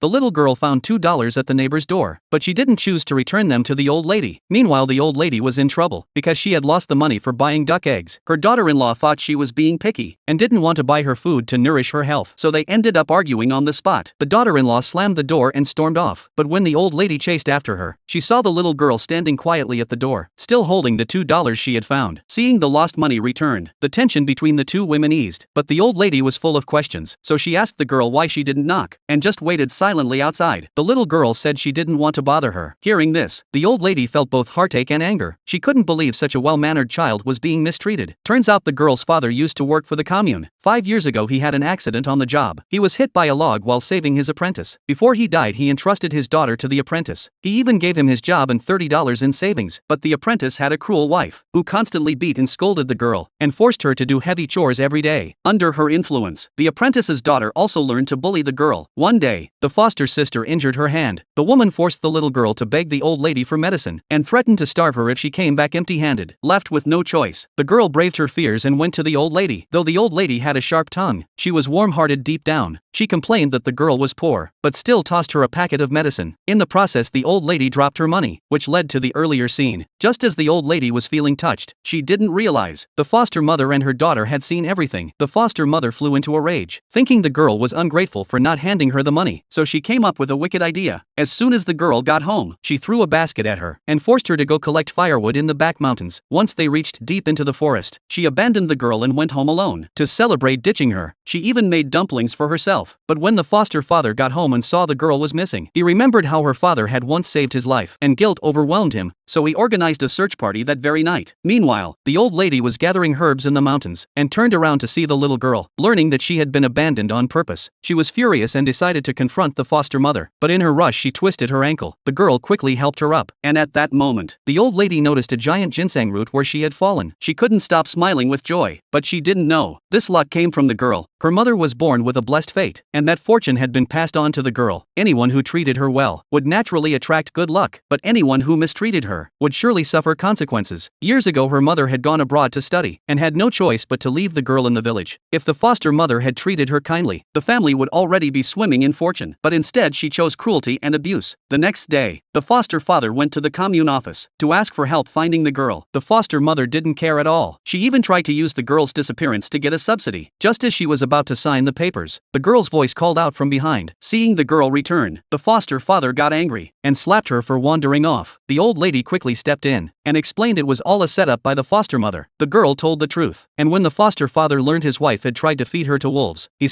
the little girl found $2 at the neighbor's door, but she didn't choose to return them to the old lady. Meanwhile, the old lady was in trouble because she had lost the money for buying duck eggs. Her daughter-in-law thought she was being picky and didn't want to buy her food to nourish her health, so they ended up arguing on the spot. The daughter-in-law slammed the door and stormed off, but when the old lady chased after her, she saw the little girl standing quietly at the door, still holding the $2 she had found. Seeing the lost money returned, the tension between the two women eased, but the old lady was full of questions, so she asked the girl why she didn't knock, and just waited silently outside. The little girl said she didn't want to bother her. Hearing this, the old lady felt both heartache and anger. She couldn't believe such a well-mannered child was being mistreated. Turns out the girl's father used to work for the commune. 5 years ago he had an accident on the job. He was hit by a log while saving his apprentice. Before he died, he entrusted his daughter to the apprentice. He even gave him his job and $30 in savings, but the apprentice had a cruel wife, who constantly beat and scolded the girl, and forced her to do heavy chores every day. Under her influence, the apprentice's daughter also learned to bully the girl. One day, the foster sister injured her hand. The woman forced the little girl to beg the old lady for medicine, and threatened to starve her if she came back empty-handed. Left with no choice, the girl braved her fears and went to the old lady. Though the old lady had a sharp tongue, she was warm-hearted deep down. She complained that the girl was poor, but still tossed her a packet of medicine. In the process, the old lady dropped her money, which led to the earlier scene. Just as the old lady was feeling touched, she didn't realize the foster mother and her daughter had seen everything. The foster mother flew into a rage, thinking the girl was ungrateful for not handing her the money, so she came up with a wicked idea. As soon as the girl got home, she threw a basket at her and forced her to go collect firewood in the back mountains. Once they reached deep into the forest, she abandoned the girl and went home alone. To celebrate ditching her, she even made dumplings for herself. But when the foster father got home and saw the girl was missing, he remembered how her father had once saved his life, and guilt overwhelmed him, so he organized a search party that very night. Meanwhile, the old lady was gathering herbs in the mountains, and turned around to see the little girl. Learning that she had been abandoned on purpose, she was furious and decided to confront the foster mother, but in her rush she twisted her ankle. The girl quickly helped her up, and at that moment, the old lady noticed a giant ginseng root where she had fallen. She couldn't stop smiling with joy, but she didn't know this luck came from the girl. Her mother was born with a blessed fate, and that fortune had been passed on to the girl. Anyone who treated her well would naturally attract good luck, but anyone who mistreated her would surely suffer consequences. Years ago, her mother had gone abroad to study, and had no choice but to leave the girl in the village. If the foster mother had treated her kindly, the family would already be swimming in fortune, but instead she chose cruelty and abuse. The next day, the foster father went to the commune office to ask for help finding the girl. The foster mother didn't care at all. She even tried to use the girl's disappearance to get a subsidy. Just as she was about to sign the papers, the girl's voice called out from behind. Seeing the girl return, the foster father got angry and slapped her for wandering off. The old lady quickly stepped in and explained it was all a setup by the foster mother. The girl told the truth, and when the foster father learned his wife had tried to feed her to wolves, he